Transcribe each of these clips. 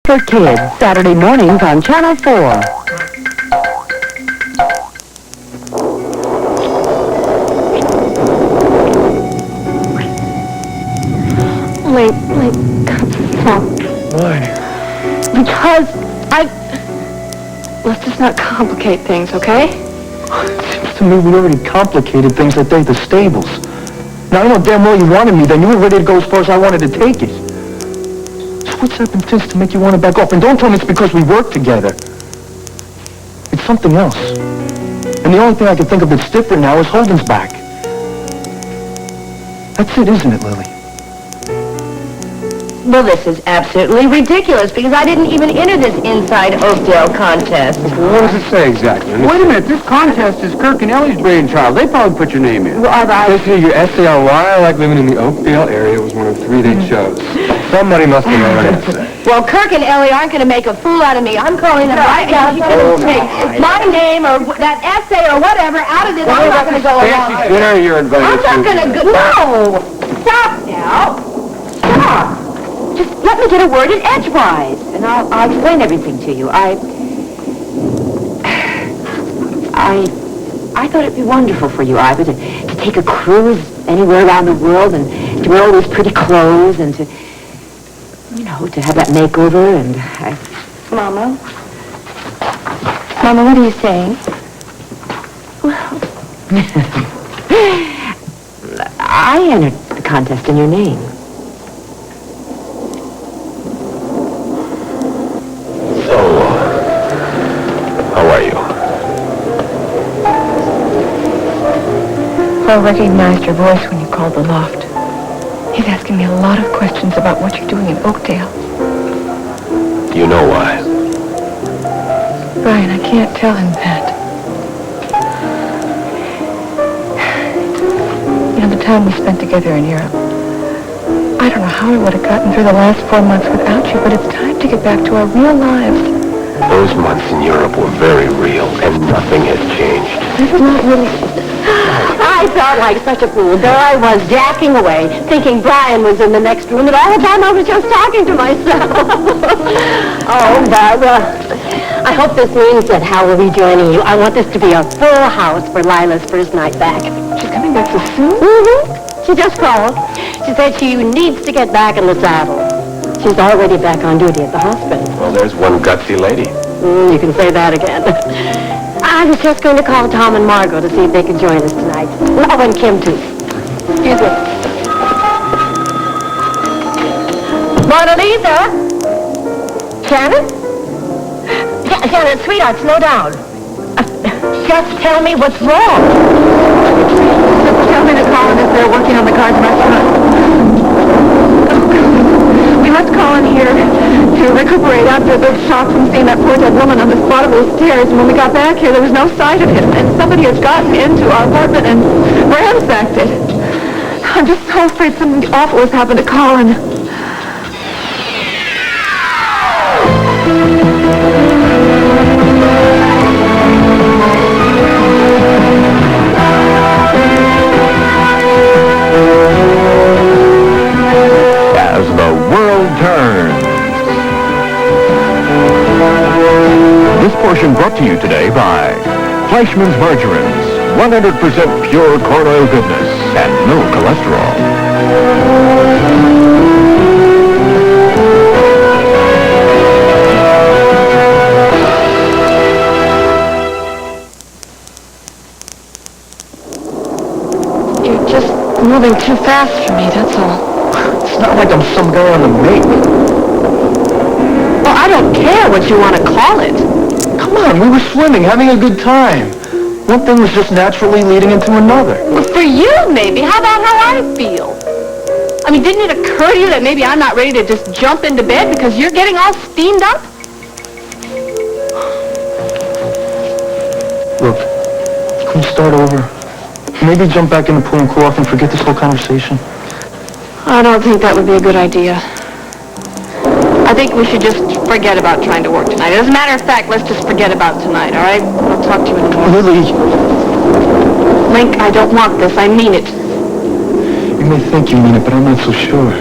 For Kids, Saturday mornings on Channel 4. Wait, stop. Why? Because let's just not complicate things, okay? It seems to me we already complicated things that day at the stables. Now, I know damn well you wanted me then. You were ready to go as far as I wanted to take it. So what's happened since to make you want to back off? And don't tell me it's because we work together. It's something else. And the only thing I can think of that's different now is Holden's back. That's it, isn't it, Lily? Well, this is absolutely ridiculous because I didn't even enter this Inside Oakdale contest. What does it say exactly? Wait a minute, this contest is Kirk and Ellie's brainchild. They probably put your name in. Well, This here, your essay on why I like living in the Oakdale area was one of 3 they chose. Somebody must have known an essay. Well, Kirk and Ellie aren't going to make a fool out of me. I'm calling them right now. She's going to take my name or that essay or whatever out of this. I'm not going to go along. Fancy dinner you're invited I'm not going to go. No! Stop now. Stop. Just let me get a word in edgewise, and I'll explain everything to you. I thought it'd be wonderful for you, Ivor, to take a cruise anywhere around the world and to wear all these pretty clothes and to, you know, to have that makeover and Mama, what are you saying? Well, I entered the contest in your name. So, how are you? I recognized your voice when you called the loft. He's asking me a lot of questions about what you're doing in Oakdale. Do you know why? Brian, I can't tell him that. You know, the time we spent together in Europe, I don't know how I would have gotten through the last 4 months without you, but it's time to get back to our real lives. Those months in Europe were very real, and nothing has changed. It's not really... I felt like such a fool. There I was, jacking away, thinking Brian was in the next room, and all the time I was just talking to myself. Oh, Barbara, I hope this means that Hal will be joining you. I want this to be a full house for Lila's first night back. She's coming back so soon? Mm-hmm. She just called. She said she needs to get back in the saddle. She's already back on duty at the hospital. Well, there's one gutsy lady. You can say that again. I was just going to call Tom and Margot to see if they could join us tonight. Oh, and Kim, too. Excuse me. Mona Lisa? Shannon? Shannon, sweetheart, slow down. Just tell me what's wrong. Tell me to call in if they're working on the car's restaurant. We must call in here to recuperate after the shock from seeing that poor dead woman on the spot of those stairs. And when we got back here, there was no sight of him. And somebody has gotten into our apartment and ransacked it. I'm just so afraid something awful has happened to Colin. As the world turns. This portion brought to you today by Fleischmann's Margarines, 100% pure corn oil goodness and no cholesterol. You're just moving too fast for me, that's all. It's not like I'm some guy on the make. Well, I don't care what you want to call it. Come on, we were swimming, having a good time. One thing was just naturally leading into another. Well, for you, maybe. How about how I feel? I mean, didn't it occur to you that maybe I'm not ready to just jump into bed because you're getting all steamed up? Look, can we start over? Maybe jump back in the pool and cool off and forget this whole conversation? I don't think that would be a good idea. I think we should just forget about trying to work tonight. As a matter of fact, let's just forget about tonight, all right? I'll talk to you in the morning. Lily! Link, I don't want this. I mean it. You may think you mean it, but I'm not so sure.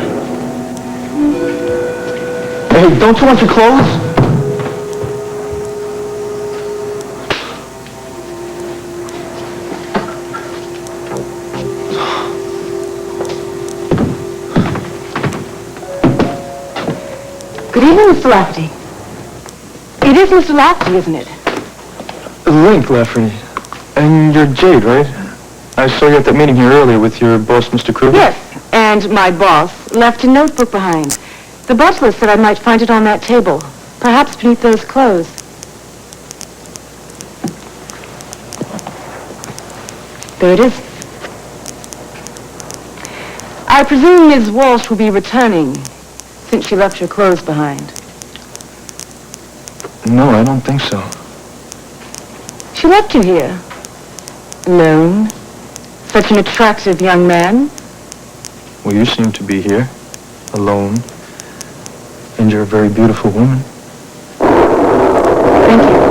Hey, Hey, don't you want your clothes? Good evening, Mr. Lafferty. It is Mr. Lafferty, isn't it? Link, Lafferty. And you're Jade, right? I saw you at that meeting here earlier with your boss, Mr. Kruger. Yes, and my boss left a notebook behind. The butler said I might find it on that table, perhaps beneath those clothes. There it is. I presume Ms. Walsh will be returning, since she left her clothes behind. No, I don't think so. She left you here, alone. Such an attractive young man. Well, you seem to be here, alone. And you're a very beautiful woman. Thank you.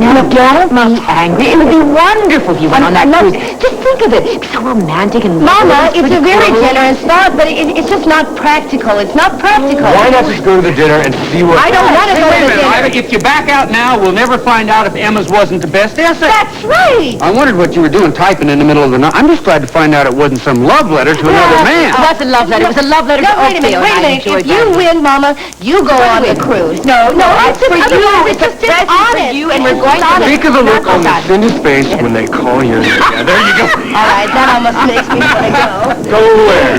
Now, don't be angry. It would be wonderful if you went on that cruise. Just think of it. It's so romantic and... Mama, it's a very generous thought, but it's just not practical. It's not practical. Why not just go to the dinner and see what... I don't want to go to the dinner. If you back out now, we'll never find out if Emma's wasn't the best essay. That's right. I wondered what you were doing typing in the middle of the night. I'm just glad to find out it wasn't some love letter to another man. It wasn't a love letter. It was a love letter to Oakfield. Wait a minute. If you win, Mama, you go on the cruise. No, it's for you. It's a present for you, and we're going to... Think of the look on Lucinda's face when they call you. Yeah, there you go. All right, that almost makes me want to go. Go where?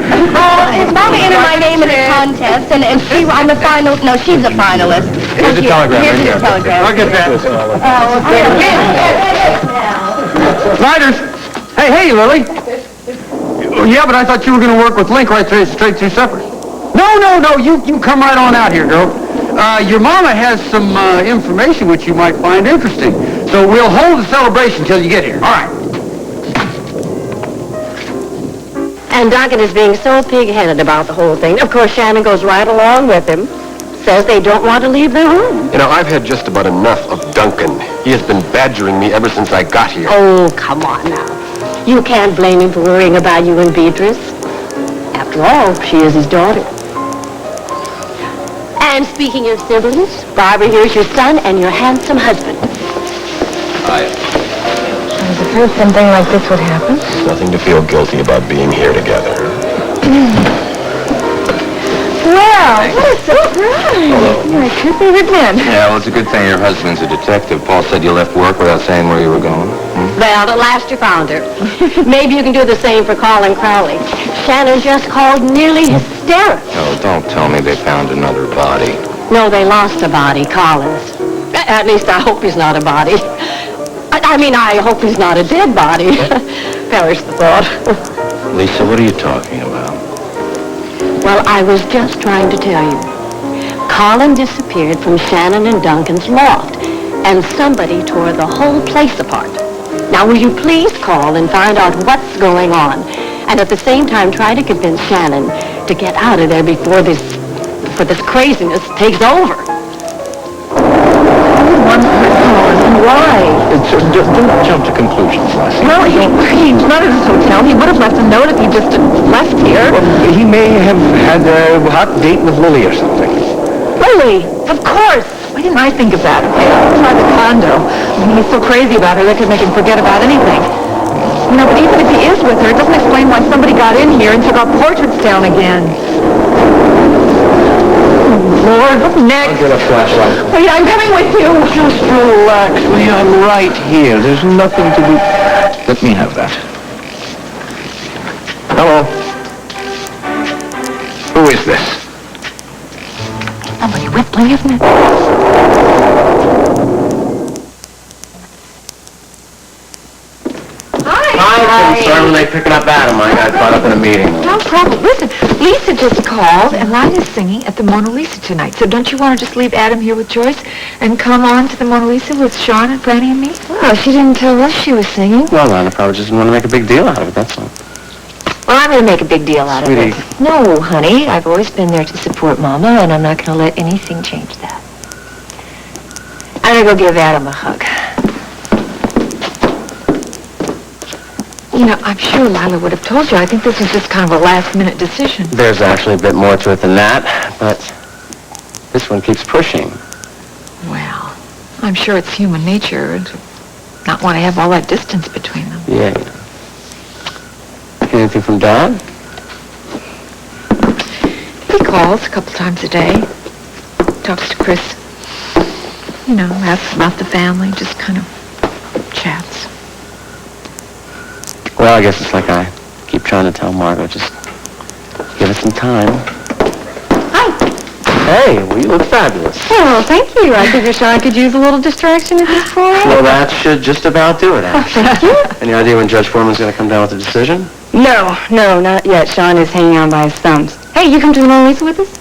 Mama entered my name in a contest, and I'm a final... No, she's a finalist. Here's the telegram. Here's your telegram. I'll get that. Sliders! Hey, Lily. Yeah, but I thought you were going to work with Link right straight through supper. No, you come right on out here, girl. Your mama has some information which you might find interesting. So we'll hold the celebration till you get here. All right. And Duncan is being so pig-headed about the whole thing. Of course, Shannon goes right along with him. Says they don't want to leave their room. You know, I've had just about enough of Duncan. He has been badgering me ever since I got here. Oh, come on now. You can't blame him for worrying about you and Beatrice. After all, she is his daughter. And speaking of siblings, Barbara, here's your son and your handsome husband. I've heard something like this would happen. Nothing to feel guilty about being here together. Well, what a surprise. You're two favorite men. Yeah, well, it's a good thing your husband's a detective. Paul said you left work without saying where you were going. Well, at last you found her. Maybe you can do the same for Colin Crowley. Shannon just called nearly hysterical. Oh, don't tell me they found another body. No, they lost a body, Collins. At least I hope he's not a body. I hope he's not a dead body. Perish the thought. Lisa, what are you talking about? Well, I was just trying to tell you. Colin disappeared from Shannon and Duncan's loft, and somebody tore the whole place apart. Now, will you please call and find out what's going on, and at the same time try to convince Shannon to get out of there before this craziness takes over. Why? Don't jump to conclusions, Lassie. Well, he's not at his hotel. He would have left a note if he just left here. He may have had a hot date with Lily or something. Lily, of course. Why didn't I think of that? Try the condo. He's so crazy about her, that could make him forget about anything. But even if he is with her, it doesn't explain why somebody got in here and took our portraits down again. Lord, what's next? I'll get a flashlight. Wait, I'm coming with you. Just relax, will you? I'm right here. There's nothing to be... Let me have that. Hello. Who is this? Somebody whistling, isn't it? Hi, sorry when they picking up Adam. I got caught up in a meeting. No problem. Listen, Lisa just called, and Lida's singing at the Mona Lisa tonight. So don't you want to just leave Adam here with Joyce and come on to the Mona Lisa with Sean and Franny and me? Well, she didn't tell us she was singing. Well, Lana probably just didn't want to make a big deal out of it, that's all. Well, I'm going to make a big deal out of it. Sweetie. No, honey. I've always been there to support Mama, and I'm not going to let anything change that. I'm going to go give Adam a hug. You know, I'm sure Lila would have told you. I think this is just kind of a last-minute decision. There's actually a bit more to it than that, but this one keeps pushing. Well, I'm sure it's human nature to not want to have all that distance between them. Yeah. Anything from Dad? He calls a couple times a day. Talks to Chris. You know, asks about the family, just kind of chats. Well, I guess it's like I keep trying to tell Margot, just give it some time. Hi. Hey, well, you look fabulous. Oh, thank you. I figure Sean could use a little distraction at this point. Well, that should just about do it, actually. Thank you. Any idea when Judge Foreman's going to come down with a decision? No, not yet. Sean is hanging on by his thumbs. Hey, you come to the Mona Lisa with us?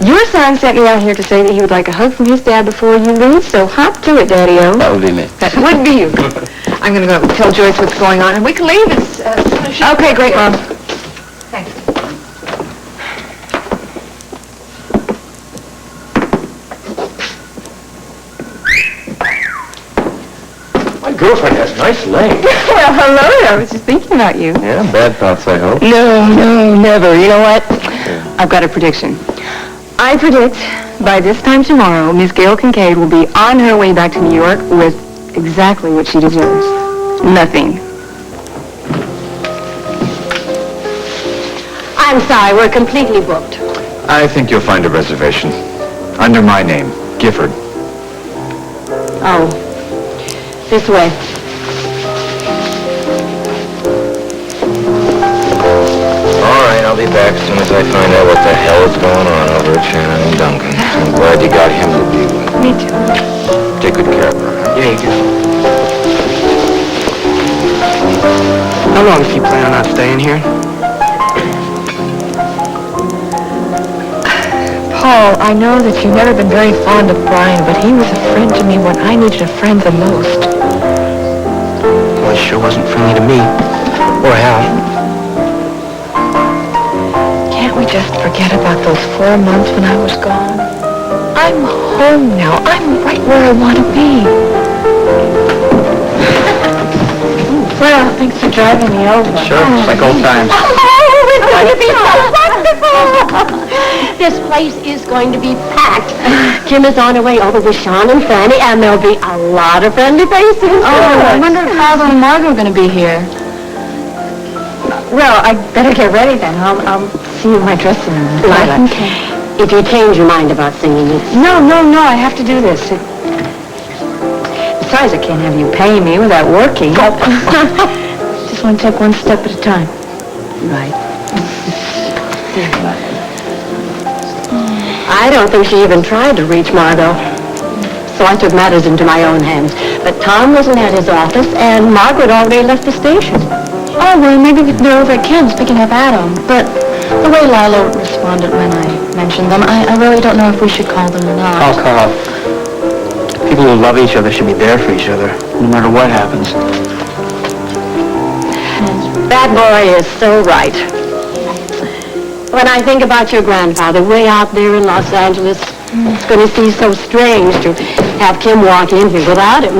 Your son sent me out here to say that he would like a hug from his dad before you leave, so hop to it, Daddy-O. That would be me. That would be you. I'm going to go tell Joyce what's going on, and we can leave as soon as she... Okay, great, Mom. Thanks. My girlfriend has nice legs. Well, hello. I was just thinking about you. Yeah, bad thoughts, I hope. No, never. You know what? I've got a prediction. I predict by this time tomorrow, Miss Gail Kincaid will be on her way back to New York with exactly what she deserves. Nothing. I'm sorry, we're completely booked. I think you'll find a reservation. Under my name, Gifford. Oh, this way. All right, I'll be back as soon as I find out what the hell is going on over at Shannon and Duncan. I'm glad you got him to be with. Me too. Take good care of her. Yeah, you do. How long is he planning on staying here? Paul, I know that you've never been very fond of Brian, but he was a friend to me when I needed a friend the most. Well, he sure wasn't friendly to me. Or Hal. Can't we just forget about those 4 months when I was gone? I'm home now. I'm right where I want to be. Well, thanks for driving me over. Sure, it's like old times. Oh, it's going to be so wonderful! This place is going to be packed. Kim is on her way over with Sean and Fanny, and there'll be a lot of friendly faces. Oh, I wonder if Father and Margot are going to be here. Well, I better get ready then. I'll See you in my dressing room. Lila, if you change your mind about singing, it's... No, I have to do this. Besides, I can't have you paying me without working. Just want to take one step at a time. Right. I don't think she even tried to reach Margot. So I took matters into my own hands. But Tom wasn't at his office, and Margaret already left the station. Oh, well, maybe they're over at Kim's picking up Adam. But the way Lila responded when I mentioned them, I really don't know if we should call them or not. I'll call. People who love each other should be there for each other, no matter what happens. That boy is so right. When I think about your grandfather way out there in Los Angeles, it's going to seem so strange to have Kim walk in here without him.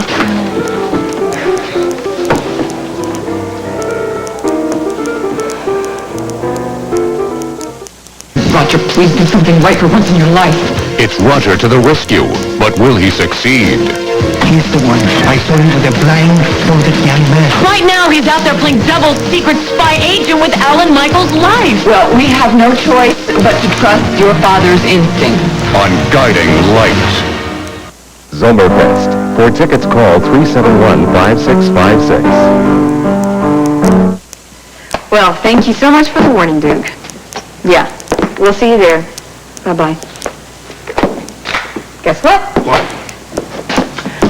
Roger, please do something right for once in your life. It's Roger to the rescue, but will he succeed? He's the one. I saw him with a blindfolded young man. Right now, he's out there playing double secret spy agent with Alan Michaels' life. Well, we have no choice but to trust your father's instinct. On Guiding Light. Zomerfest. For tickets, call 371-5656. Well, thank you so much for the warning, Duke. Yeah, we'll see you there. Bye-bye. Guess what? What?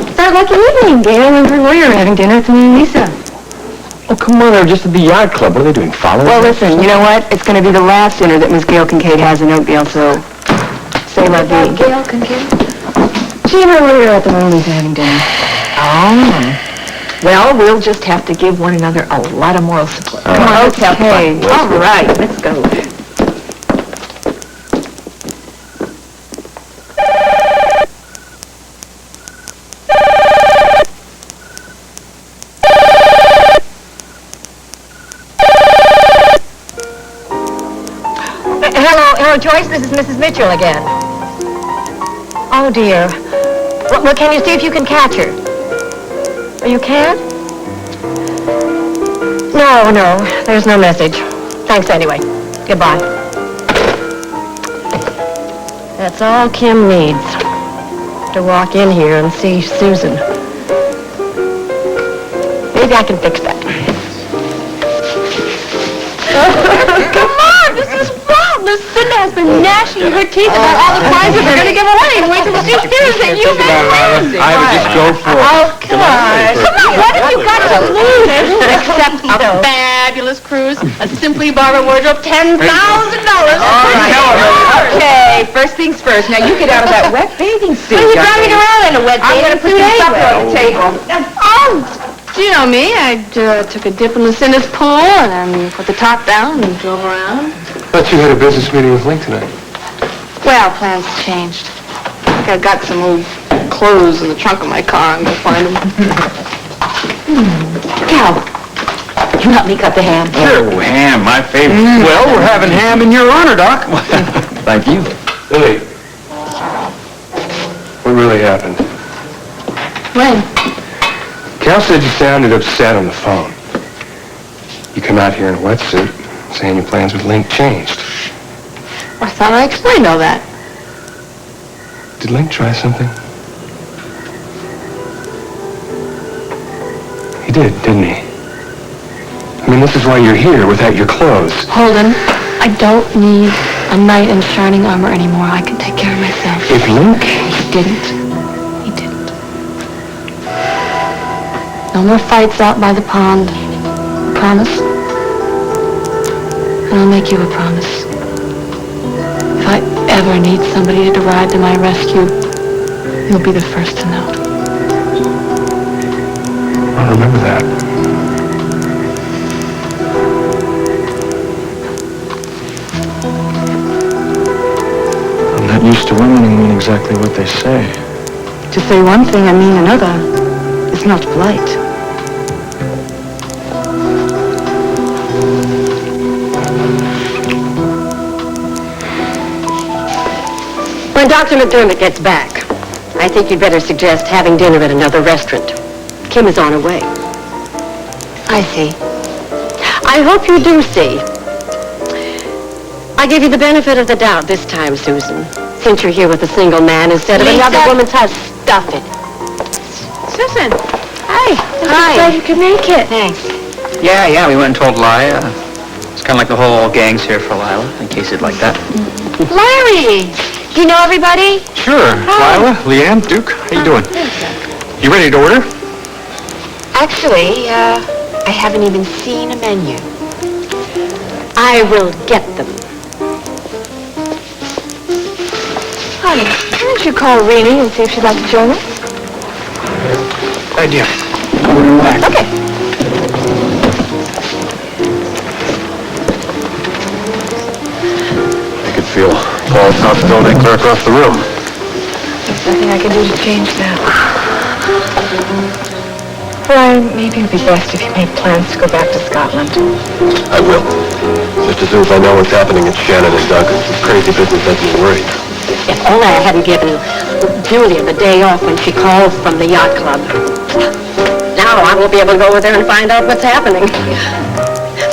It's our lucky evening. Gail and her lawyer are having dinner with me and Lisa. Oh, come on, they're just at the yacht club. What are they doing, following? Well, listen, you know what? It's going to be the last dinner that Miss Gail Kincaid has in Oakdale, so say la vie. Gail Kincaid? She and her lawyer are at the Mona Lisa having dinner. Oh. Well, we'll just have to give one another a lot of moral support. Come on, let's have fun. All right, let's go. Joyce, this is Mrs. Mitchell again. Oh, dear. Well, can you see if you can catch her? Oh, you can't? No, there's no message. Thanks anyway. Goodbye. That's all Kim needs. To walk in here and see Susan. Maybe I can fix that. Come on, Mrs. Brown. Lucinda has been gnashing her teeth about all the prizes we're going to give away. Wait till we see Susan. You made lazy. I would just go for it. Oh, come on. What have you got to lose? Except a fabulous cruise, a Simply Barbara wardrobe, $10,000. All right. Okay, first things first. Now, you get out of that wet bathing suit. What are you driving around in a wet I'm going to put suit some supper anyway? on the table. Oh, do you know me? I took a dip in Lucinda's pool and then put the top down and drove around. Thought you had a business meeting with Link tonight. Well, plans changed. I think I got some old clothes in the trunk of my car. I'm going to find them. Cal, you help me cut the ham. Oh, ham, my favorite. Well, we're having ham in your honor, Doc. Thank you. Lily, what really happened? When? Cal said you sounded upset on the phone. You come out here in a wetsuit saying your plans with Link changed. I thought I explained all that. Did Link try something? He did, didn't he? I mean, this is why you're here without your clothes. Holden, I don't need a knight in shining armor anymore. I can take care of myself. If Link... He didn't. No more fights out by the pond. Promise? And I'll make you a promise. If I ever need somebody to ride to my rescue, you'll be the first to know. I'll remember that. I'm not used to women who mean exactly what they say. To say one thing and mean another is not polite. When Dr. McDermott gets back, I think you'd better suggest having dinner at another restaurant. Kim is on her way. I see. I hope you do see. I give you the benefit of the doubt this time, Susan. Since you're here with a single man instead of another woman's husband. Stuff it. Susan. Hi. I'm glad you could make it. Thanks. Yeah, we went and told Lila. It's kind of like the whole gang's here for Lila, in case you'd like that. Larry! Do you know everybody? Sure. Lila, Leanne, Duke, how you doing? You ready to order? Actually, I haven't even seen a menu. I will get them. Honey, why don't you call Renee and see if she'd like to join us? Idea. Okay. I could feel Paul's hostility clear across the room. There's nothing I can do to change that. Brian, maybe it would be best if you made plans to go back to Scotland. I will. Just as soon as I know what's happening at Shannon and Duncan's. This crazy business has me worried. If only I hadn't given Julia the day off when she called from the yacht club. Now I won't be able to go over there and find out what's happening.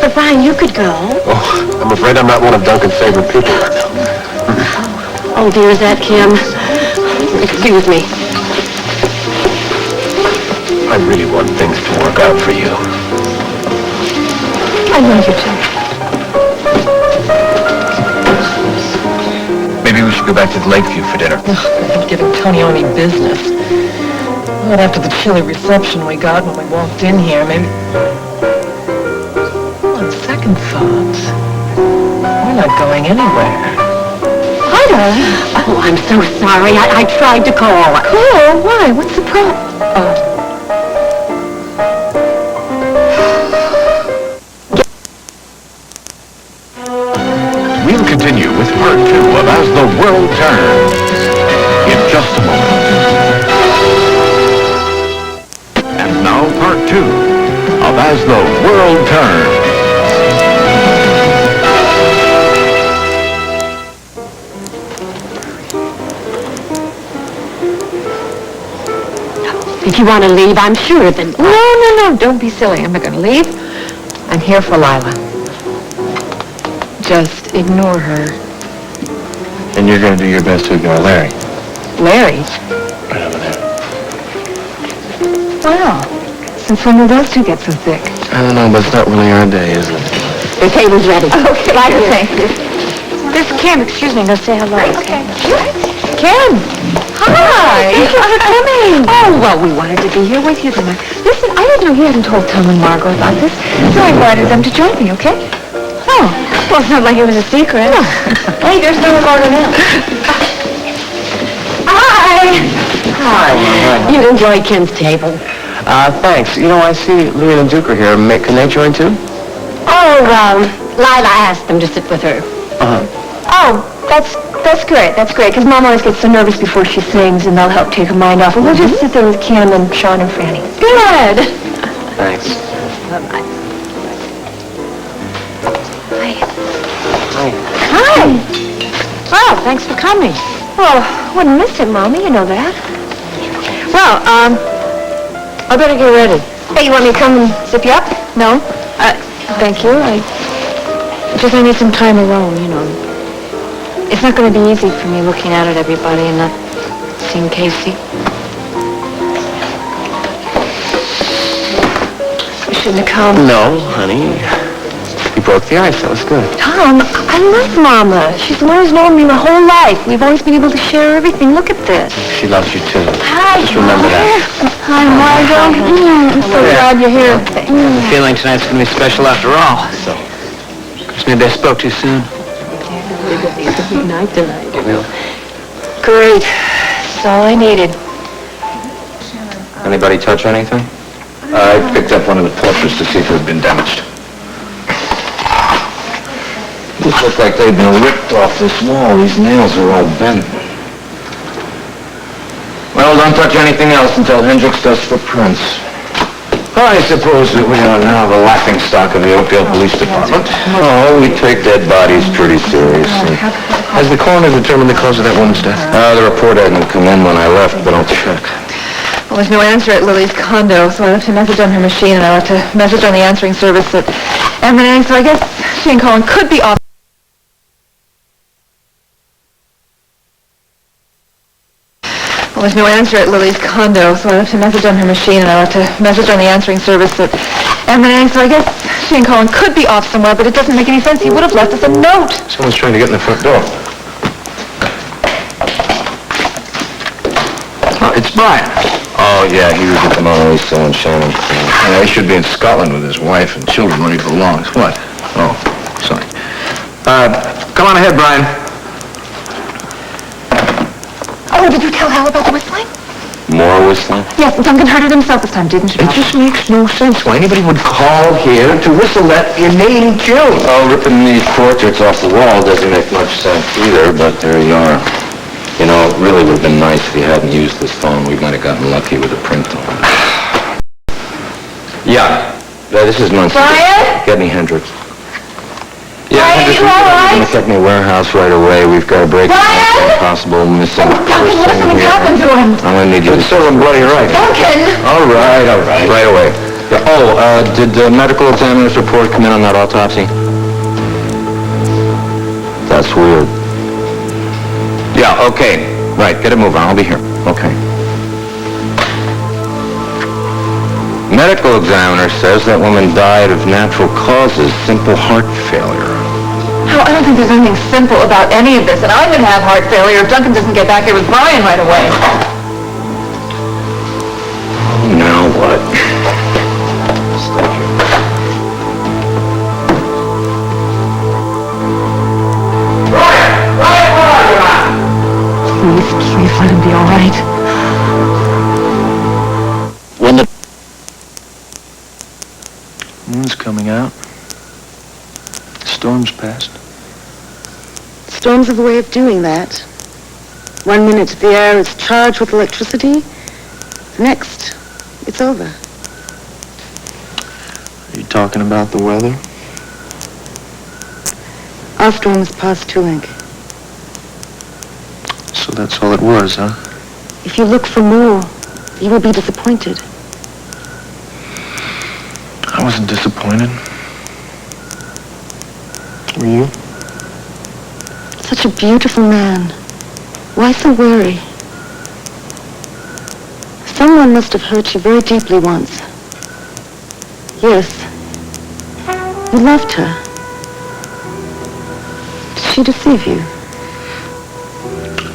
But Brian, you could go. Oh, I'm afraid I'm not one of Duncan's favorite people right now. Oh dear, is that Kim? Excuse me. I really want things to work out for you. I know you do. Maybe we should go back to the Lakeview for dinner. I'm giving Tony any business. Not after the chilly reception we got when we walked in here, maybe... On second thought, we're not going anywhere. Hi, darling. Oh, I'm so sorry. I tried to call. Cool. Why? What's the problem? We'll continue with part 2 of As the World Turns in just a moment. And now part 2 of As the World Turns. If you want to leave, I'm sure that... No, don't be silly. I'm not going to leave. I'm here for Lila. Just ignore her. And you're going to do your best to ignore Larry. Larry? Right over there. Wow. Since when did those two get so thick? I don't know, but it's not really our day, is it? The table's ready. Okay, Right here. thank you. This is Kim. Excuse me. Go say hello. Okay. Kim! Hi! Thank you for coming. Oh, well, we wanted to be here with you tonight. Listen, I didn't know you hadn't told Tom and Margot about this, so I invited them to join me, okay? Oh, well, it's not like it was a secret. No. Hey, there's no Margot now. Hi! Hi. You'd enjoy Kim's table. Thanks. You know, I see Louie and Duke are here. Can they join too? Oh, Lila asked them to sit with her. Oh, that's great, because Mom always gets so nervous before she sings, and they'll help take her mind off. And we'll just sit there with Kim and Sean and Franny. Good! Thanks. Bye-bye. Hi! Oh, thanks for coming. Oh, wouldn't miss it, Mommy, you know that. Well, I better get ready. Hey, you want me to come and zip you up? No? Thank you. I need some time alone, you know. It's not going to be easy for me looking out at everybody and not seeing Casey. I shouldn't have come. No, honey. You broke the ice. That was good. Tom, I love Mama. She's the one who's known me my whole life. We've always been able to share everything. Look at this. She loves you too. Hi, Just remember that. Hi, Margot. I'm so glad you're here. I have a feeling tonight's going to be special after all. So, maybe I spoke too soon. Good night tonight. Great. That's all I needed. Anybody touch anything? I picked up one of the portraits to see if it had been damaged. These look like they've been ripped off this wall. These nails are all bent. Well, don't touch anything else until Hendricks does footprints. I suppose that we are now the laughing stock of the Oakdale Police Department. Oh, we take dead bodies pretty seriously. Has the coroner determined the cause of that woman's death? The report hadn't come in when I left, but I'll check. Well, there's no answer at Lily's condo, so I left a message on her machine, and I left a message on the answering service at M&A, so I guess she and Colin could be off. Well, there's no answer at Lily's condo, so I left a message on her machine, and I left a message on the answering service at M&A, so I guess she and Colin could be off somewhere, but it doesn't make any sense. He would have left us a note. Someone's trying to get in the front door. Oh, it's Brian. Oh, yeah, he was at the Mona Lisa in Shannon. Yeah, he should be in Scotland with his wife and children when he belongs. What? Oh, sorry. Come on ahead, Brian. Oh, did you tell Hal about the whistling? More whistling? Yes, Duncan heard it himself this time, didn't you? It just makes no sense why anybody would call here to whistle that inane tune. Oh, ripping these portraits off the wall doesn't make much sense either, but there you are. You know, it really would have been nice if you hadn't used this phone. We might have gotten lucky with the print on it. Yeah, this is Muncie. Brian? Get me Hendricks. Yeah, Brian, Hendricks, you all we're right? going to get me a warehouse right away. We've got to break Brian? possible missing Duncan, what if person something here. happened to him? I'm going to need you to... It's so bloody right. Duncan! All right. Right away. Yeah, did the medical examiner's report come in on that autopsy? That's weird. Yeah, okay. Right, get it moving. I'll be here. Okay. Medical examiner says that woman died of natural causes, simple heart failure. Oh, I don't think there's anything simple about any of this, and I'm going to have heart failure if Duncan doesn't get back here with Brian right away. Now what? Please let him be all right. When the Moon's coming out. Storm's past. Storms have a way of doing that. 1 minute the air is charged with electricity. The next, it's over. Are you talking about the weather? Our storm is past Tulink. So that's all it was, huh? If you look for more, you will be disappointed. I wasn't disappointed. Were you? Such a beautiful man. Why so wary? Someone must have hurt you very deeply once. Yes. You loved her. Did she deceive you?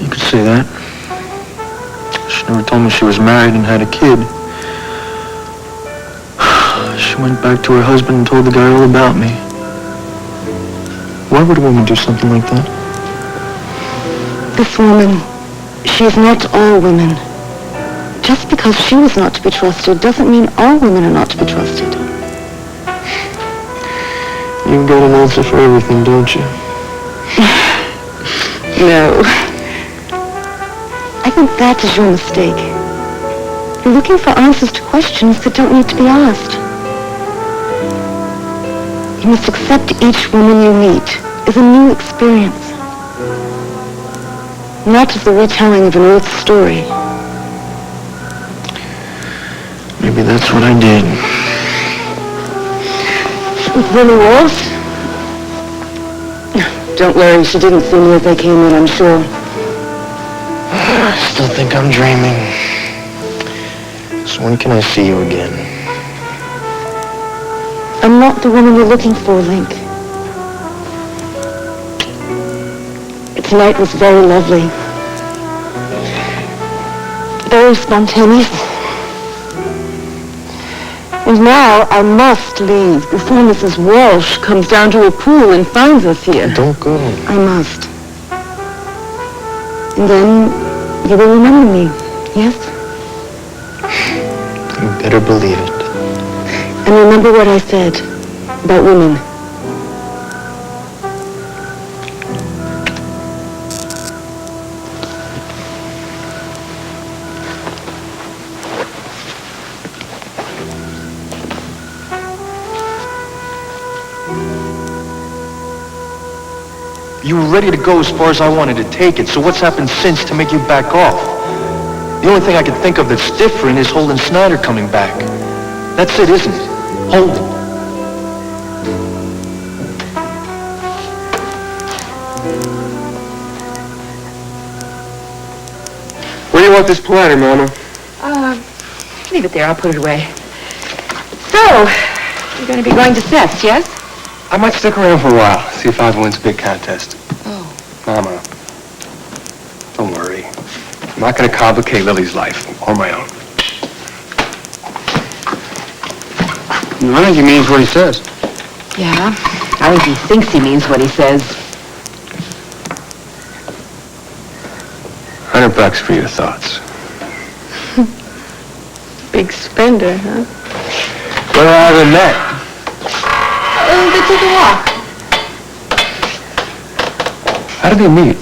You could say that. She never told me she was married and had a kid. She went back to her husband and told the guy all about me. Why would a woman do something like that? This woman, she is not all women. Just because she was not to be trusted doesn't mean all women are not to be trusted. You've got an answer for everything, don't you? No. I think that is your mistake. You're looking for answers to questions that don't need to be asked. You must accept each woman you meet as a new experience, not as the retelling of an old story. Maybe that's what I did. With Lily Walsh? Don't worry, she didn't see me as I came in, I'm sure. I still think I'm dreaming. So when can I see you again? I'm not the woman you're looking for, Link. Tonight was very lovely. Very spontaneous. And now I must leave before Mrs. Walsh comes down to her pool and finds us here. Don't go. I must. And then you will remember me, yes? You better believe it. And remember what I said about women. You were ready to go as far as I wanted to take it, so what's happened since to make you back off? The only thing I can think of that's different is Holden Snyder coming back. That's it, isn't it? Holden. Where do you want this platter, Mama? Leave it there. I'll put it away. So, you're going to be going to Seth's, yes? I might stick around for a while, see if Ivor wins a big contest. Oh. Mama, don't worry. I'm not going to complicate Lily's life, or my own. I think he means what he says. Yeah. I think he thinks he means what he says. $100 for your thoughts. Big spender, huh? Where are they met? They took a walk. How did they meet?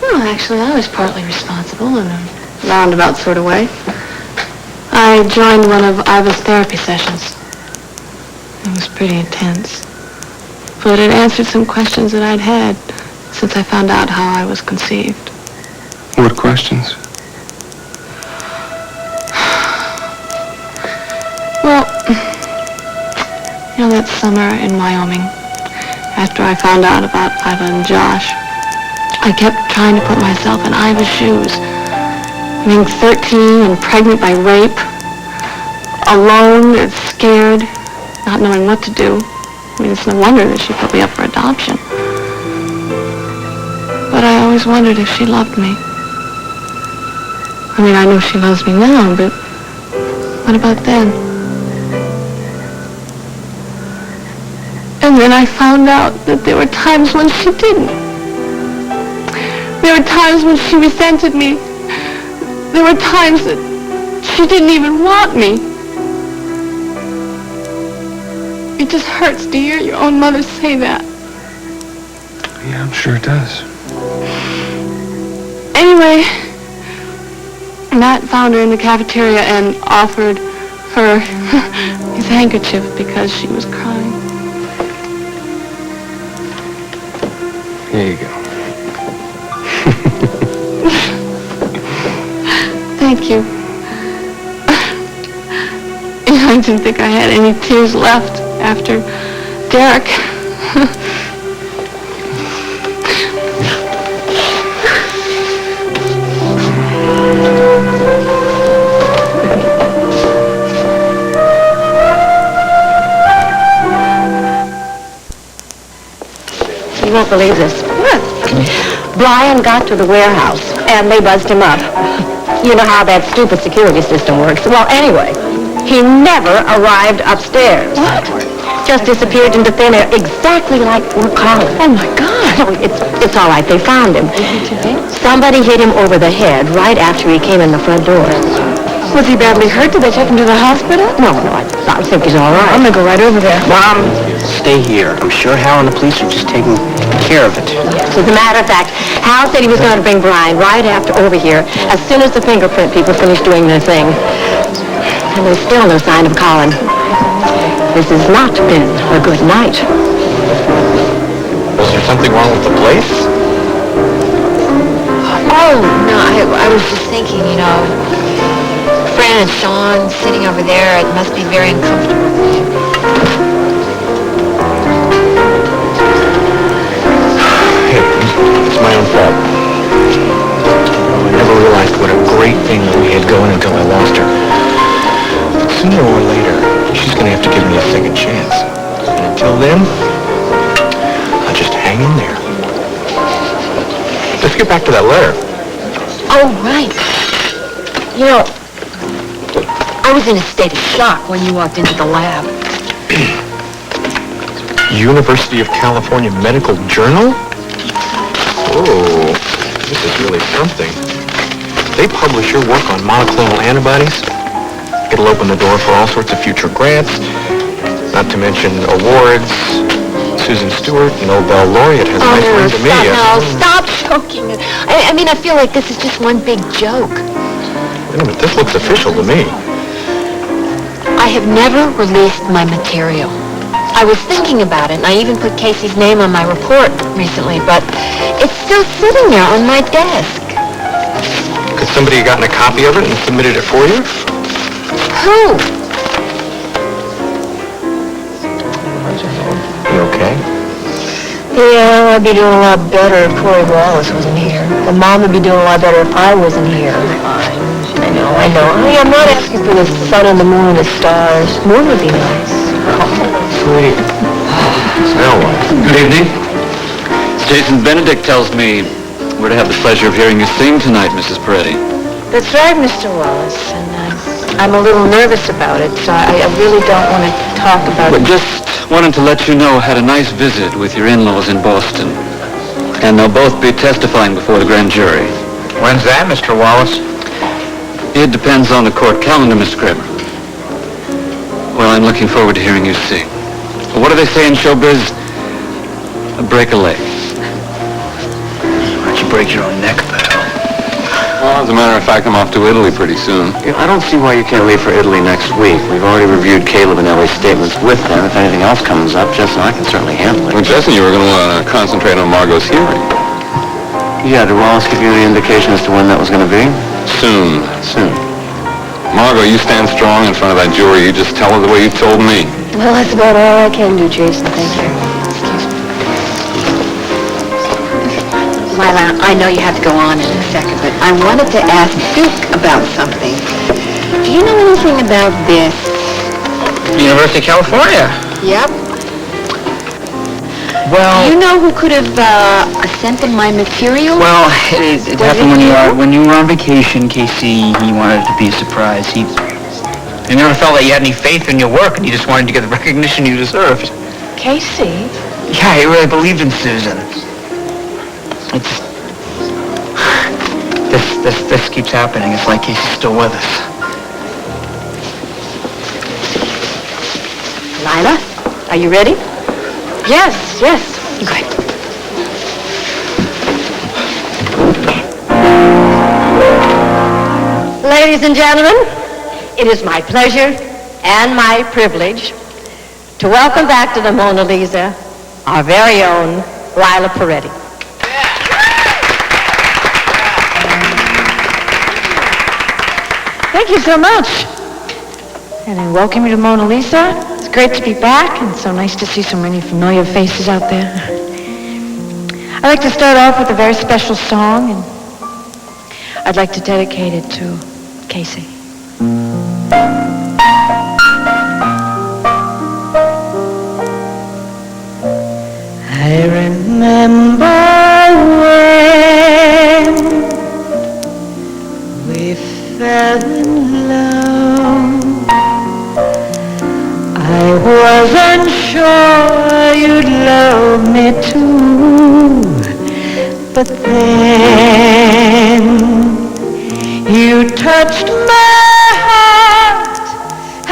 Well, actually, I was partly responsible in a roundabout sort of way. I joined one of Ivor's therapy sessions. It was pretty intense. But it answered some questions that I'd had since I found out how I was conceived. What questions? Well, you know, that summer in Wyoming, after I found out about Iva and Josh, I kept trying to put myself in Iva's shoes. Being 13 and pregnant by rape, alone and scared, not knowing what to do. I mean, it's no wonder that she put me up for adoption. But I always wondered if she loved me. I mean, I know she loves me now, but what about then? And then I found out that there were times when she didn't. There were times when she resented me. There were times that she didn't even want me. It just hurts to hear your own mother say that. Yeah, I'm sure it does. Anyway, Matt found her in the cafeteria and offered her his handkerchief because she was crying. Here you go. Thank Thank you. I didn't think I had any tears left after Derek. You won't believe this. What? Brian got to the warehouse, and they buzzed him up. You know how that stupid security system works. Well, anyway, he never arrived upstairs. What? Just disappeared into thin air, exactly like we're calling. Oh, my God. Oh, it's all right. They found him. Somebody hit him over the head right after he came in the front door. Was he badly hurt? Did they take him to the hospital? No, I think he's all right. I'm gonna go right over there. Mom, stay here. I'm sure Hal and the police are just taking care of it. So as a matter of fact, Hal said he was going to bring Brian right after over here as soon as the fingerprint people finished doing their thing. And there's still no sign of Colin. This has not been a good night. Was there something wrong with the place? Oh, no, I was just thinking, you know, Fran and Sean sitting over there, it must be very uncomfortable. Hey, it's my own fault. I never realized what a great thing that we had going until I lost her. Sooner or later, she's going to have to give me a second chance. And until then, I'll just hang in there. Let's get back to that letter. Oh, right. You know, I was in a state of shock when you walked into the lab. University of California Medical Journal? Oh, this is really something. They publish your work on monoclonal antibodies. It'll open the door for all sorts of future grants, not to mention awards. Susan Stewart, Nobel laureate, has a nice ring to me. Stop joking. I mean, I feel like this is just one big joke. Wait a minute, this looks official to me. I have never released my material. I was thinking about it, and I even put Casey's name on my report recently, but it's still sitting there on my desk. Could somebody have gotten a copy of it and submitted it for you? Who? You okay? Yeah, I'd be doing a lot better if Corey Wallace wasn't here. And Mom would be doing a lot better if I wasn't here. I know. Hey, I'm not asking for the sun and the moon and the stars. Moon would be nice. Sweet. Now what? Good evening. Jason Benedict tells me we're to have the pleasure of hearing you sing tonight, Mrs. Peretti. That's right, Mr. Wallace. And I'm a little nervous about it, so I really don't want to talk about But it. just wanted to let you know I had a nice visit with your in-laws in Boston. And they'll both be testifying before the grand jury. When's that, Mr. Wallace? It depends on the court calendar, Mr. Kramer. Well, I'm looking forward to hearing you sing. What do they say in showbiz? Break a leg. Why'd you break your own neck, pal? Well, as a matter of fact, I'm off to Italy pretty soon. I don't see why you can't leave for Italy next week. We've already reviewed Caleb and Ellie's statements with them. If anything else comes up, Jess and I can certainly handle it. Well, Jess and you were going to concentrate on Margot's hearing. Yeah, did Wallace give you any indication as to when that was going to be? Soon. Soon. Margot, you stand strong in front of that jury. You just tell her the way you told me. Well, that's about all I can do, Jason. Thank you. Lila, I know you have to go on in a second, but I wanted to ask Duke about something. Do you know anything about this? University of California. Yep. Well, Do you know who could have sent them my material? well, it happened when you were on vacation, Casey. He wanted it to be a surprise. He never felt that you had any faith in your work, and he just wanted to get the recognition you deserved. Casey? Yeah, he really believed in Susan. This keeps happening. It's like Casey's still with us. Lila, are you ready? Yes. Good. Ladies and gentlemen, it is my pleasure and my privilege to welcome back to the Mona Lisa our very own Lila Peretti. Thank you so much. And I welcome you to Mona Lisa. It's great to be back, and so nice to see so many familiar faces out there. I'd like to start off with a very special song, and I'd like to dedicate it to Casey. I remember when we fell in love. I wasn't sure you'd love me too, but then you touched my heart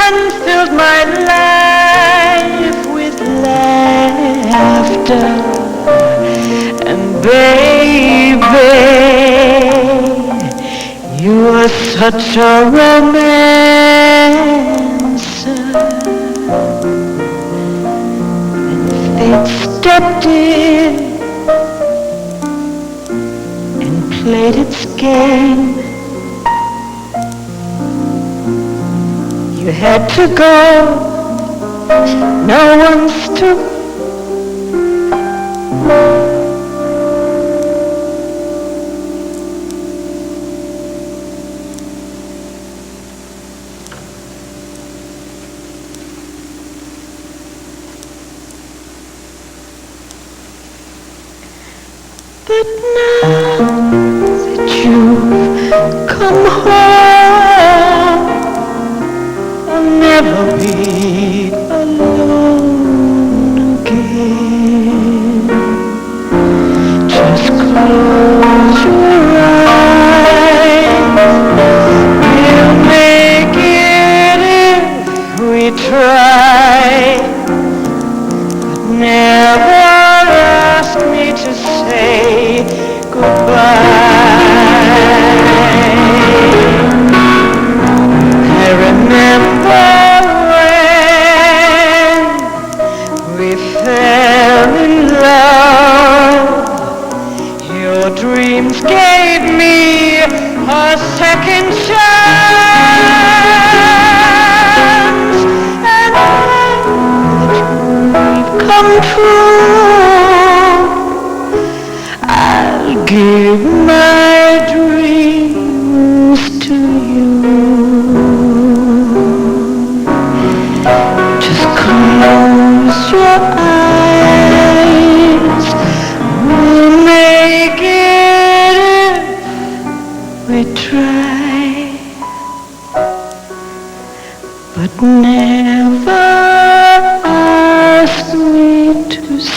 and filled my life with laughter. And baby, you are such a romancer. And fate stepped in and played its game. You had to go, no one's to. But now that you've come home, I'll never be alone again. Just close your eyes. We'll make it if we try. But never ask me to say goodbye. I remember when we fell in love. Your dreams gave me a second chance, and we've come true. I'll give my dreams to you. Just close your eyes. We'll make it if we try. But never ask me to say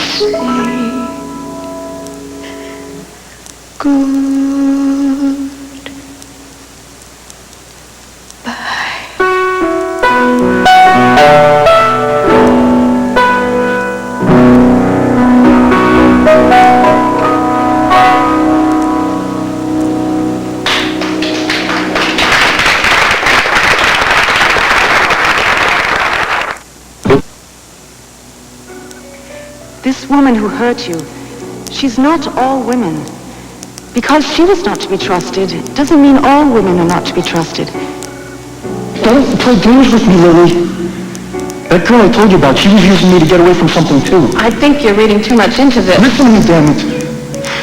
This woman who hurt you, she's not all women. Because she was not to be trusted, doesn't mean all women are not to be trusted. Don't play games with me, Lily. That girl I told you about, she was using me to get away from something, too. I think you're reading too much into this. Listen to me, damn it.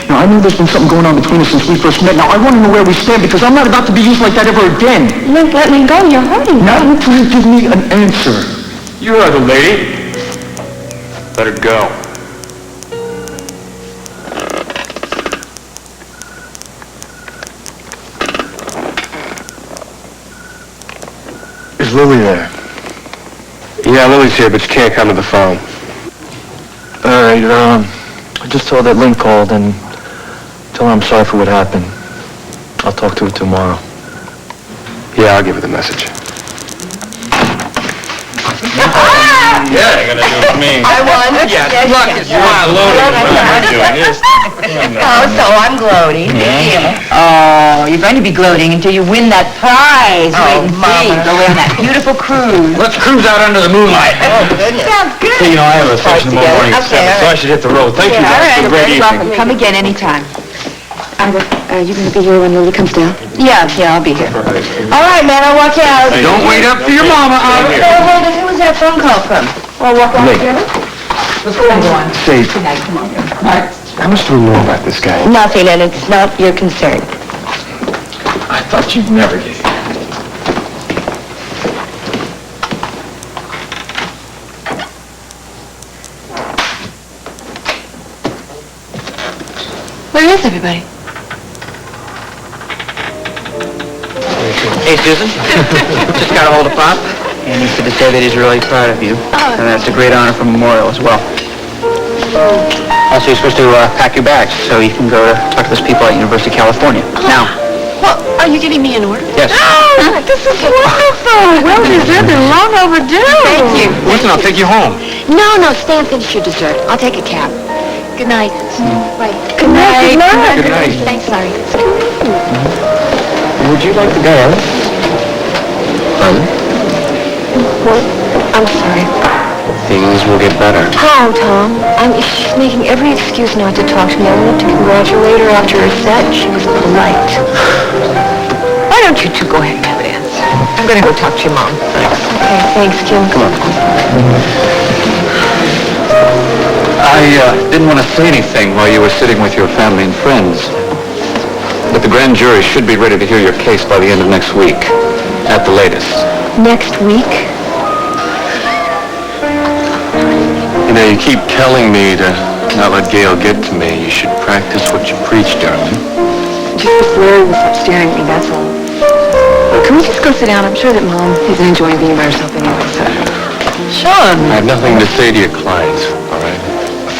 Now, I know there's been something going on between us since we first met. Now, I want to know where we stand, because I'm not about to be used like that ever again. Link, let me go. You're hurting me. Now, please give me an answer. You are the lady. Let her go. Is Lily there? Yeah, Lily's here, but she can't come to the phone. All right, I just told that Link called and tell her I'm sorry for what happened. I'll talk to her tomorrow. Yeah, I'll give her the message. Yeah, you're gonna do it for me. I won. Yeah, look, you're not loaded. I'm doing this. Oh, so I'm gloating. Oh, you're going to be gloating until you win that prize. Wait and see. Go on that beautiful cruise. Let's cruise out under the moonlight. Oh, goodness. Sounds good. Hey, I have a session tomorrow morning at 7, so I should hit the road. Thank you, guys. All right, Have a great you're evening. welcome. Come again anytime. Are you going to be here when Lily comes down? Yeah, I'll be here. All right, man, I'll walk you out. Don't wait up for your mama, Ira. Who was that phone call from? Well, walk out together? What's going on? Say, how much do we know about this guy? Nothing, and it's not your concern. I thought you'd never get it. Where is everybody? Hey, Susan. Just got a hold of Pop, and he said to say that he's really proud of you. And that's a great honor for Memorial as well. Also, you're supposed to pack your bags so you can go to talk to those people at University of California. Now. Well, are you giving me an order? Yes. Oh, this is wonderful. Well deserved and long overdue. Thank you. Listen, I'll take you home. No, stay and finish your dessert. I'll take a cab. Good night. Right. Good night. Good night. Thanks, Larry. Would you like to go out? I'm sorry. Things will get better. How, Tom? She's making every excuse not to talk to me. I wanted to congratulate her after her set. She was polite. Why don't you two go ahead and have a dance? I'm going to go talk to your mom. Thanks. Okay, thanks, Kim. Come on. I didn't want to say anything while you were sitting with your family and friends. But the grand jury should be ready to hear your case by the end of next week, at the latest. Next week? You know, you keep telling me to not let Gail get to me. You should practice what you preach, darling. Just Larry was up staring at me, that's all. Can we just go sit down? I'm sure that Mom isn't enjoying being by herself anyway, so... Sean! I have nothing to say to your clients, all right?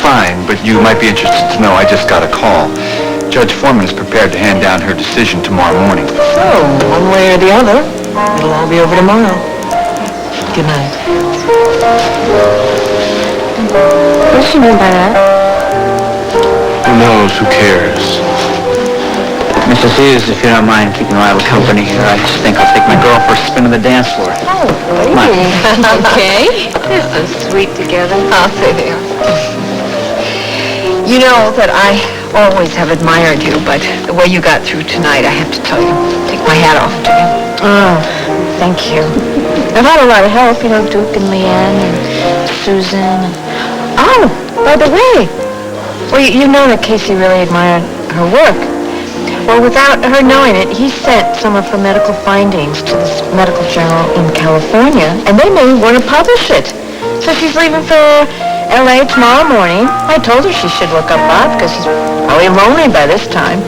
Fine, but you might be interested to know I just got a call. Judge Foreman is prepared to hand down her decision tomorrow morning. So, one way or the other, it'll all be over tomorrow. Good night. What does she mean by that? Who knows? Who cares? Mrs. Hughes, if you don't mind keeping Lila company here, I just think I'll take my girl for a spin on the dance floor. Oh, Come on. okay. This is sweet together. I'll say they are. You know that I always have admired you, but the way you got through tonight, I have to tell you, take my hat off to you. Oh, thank you. I've had a lot of help, you know, Duke and Leanne and Susan. Oh, by the way, Well, you know that Casey really admired her work. Well, without her knowing it, he sent some of her medical findings to this medical journal in California, and they may want to publish it. So she's leaving for L.A. tomorrow morning. I told her she should look up Bob, because he's probably lonely by this time.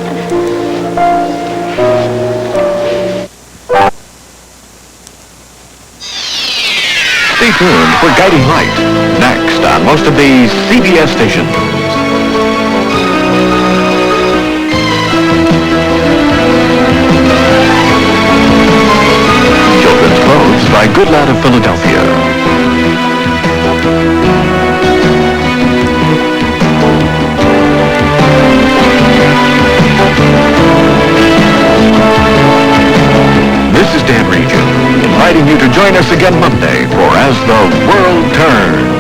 Stay tuned for Guiding Light, next on most of these CBS stations. Children's Clothes by Good Lad of Philadelphia. This is Dan Regan, inviting you to join us again Monday for As the World Turns.